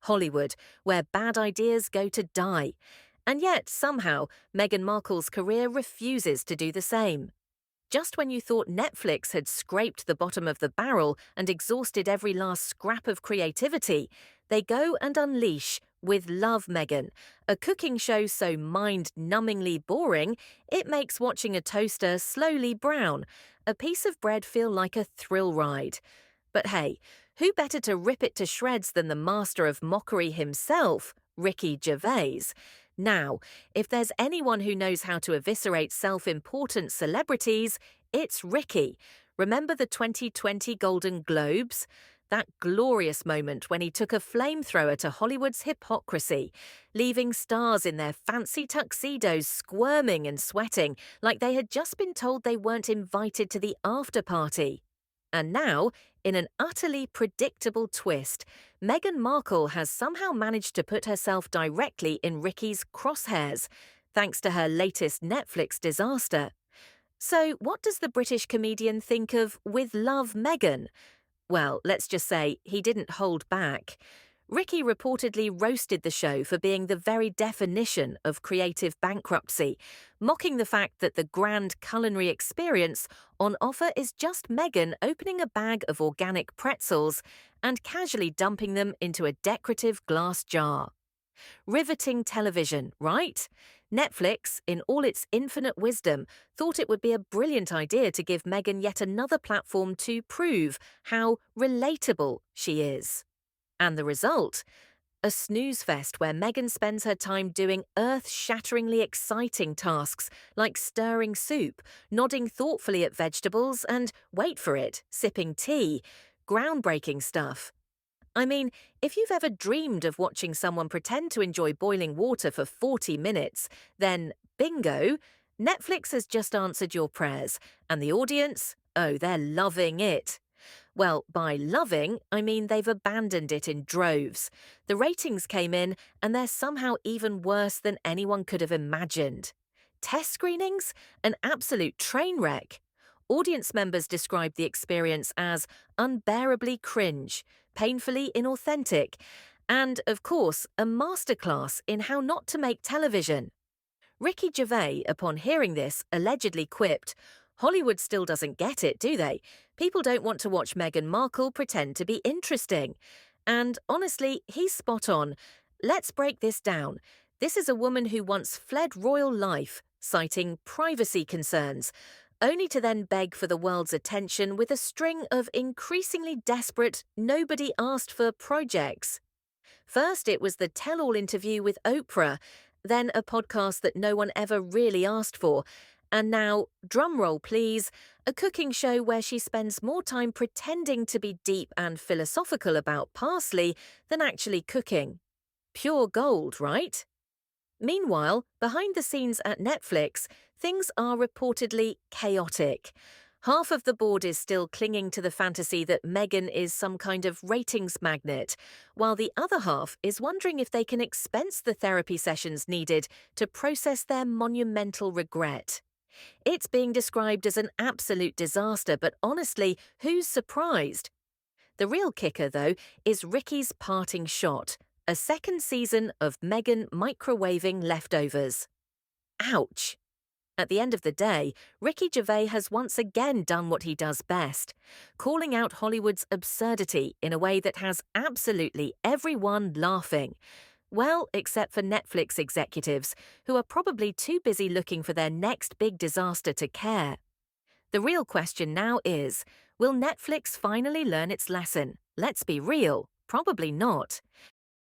Hollywood, where bad ideas go to die. And yet, somehow, Meghan Markle's career refuses to do the same. Just when you thought Netflix had scraped the bottom of the barrel and exhausted every last scrap of creativity, they go and unleash With Love, Meghan, a cooking show so mind-numbingly boring it makes watching a toaster slowly brown, a piece of bread feel like a thrill ride. But hey, who better to rip it to shreds than the master of mockery himself, Ricky Gervais? Now, if there's anyone who knows how to eviscerate self-important celebrities, it's Ricky. Remember the 2020 Golden Globes? That glorious moment when he took a flamethrower to Hollywood's hypocrisy, leaving stars in their fancy tuxedos squirming and sweating like they had just been told they weren't invited to the after-party. And now, in an utterly predictable twist, Meghan Markle has somehow managed to put herself directly in Ricky's crosshairs, thanks to her latest Netflix disaster. So, what does the British comedian think of With Love, Meghan? Well, let's just say he didn't hold back. Ricky reportedly roasted the show for being the very definition of creative bankruptcy, mocking the fact that the grand culinary experience on offer is just Meghan opening a bag of organic pretzels and casually dumping them into a decorative glass jar. Riveting television, right? Netflix, in all its infinite wisdom, thought it would be a brilliant idea to give Meghan yet another platform to prove how relatable she is. And the result? A snooze fest where Meghan spends her time doing earth-shatteringly exciting tasks like stirring soup, nodding thoughtfully at vegetables and, wait for it, sipping tea. Groundbreaking stuff. I mean, if you've ever dreamed of watching someone pretend to enjoy boiling water for 40 minutes, then bingo, Netflix has just answered your prayers, and the audience, oh, they're loving it. Well, by loving, I mean they've abandoned it in droves. The ratings came in, and they're somehow even worse than anyone could have imagined. Test screenings? An absolute train wreck. Audience members described the experience as unbearably cringe, painfully inauthentic, and, of course, a masterclass in how not to make television. Ricky Gervais, upon hearing this, allegedly quipped, "Hollywood still doesn't get it, do they? People don't want to watch Meghan Markle pretend to be interesting." And honestly, he's spot on. Let's break this down. This is a woman who once fled royal life, citing privacy concerns, only to then beg for the world's attention with a string of increasingly desperate, nobody-asked-for projects. First, it was the tell-all interview with Oprah, then a podcast that no one ever really asked for, and now, drumroll please, a cooking show where she spends more time pretending to be deep and philosophical about parsley than actually cooking. Pure gold, right? Meanwhile, behind the scenes at Netflix, things are reportedly chaotic. Half of the board is still clinging to the fantasy that Meghan is some kind of ratings magnet, while the other half is wondering if they can expense the therapy sessions needed to process their monumental regret. It's being described as an absolute disaster, but honestly, who's surprised? The real kicker, though, is Ricky's parting shot, a second season of Meghan microwaving leftovers. Ouch! At the end of the day, Ricky Gervais has once again done what he does best, calling out Hollywood's absurdity in a way that has absolutely everyone laughing. Well, except for Netflix executives, who are probably too busy looking for their next big disaster to care. The real question now is, will Netflix finally learn its lesson? Let's be real, probably not.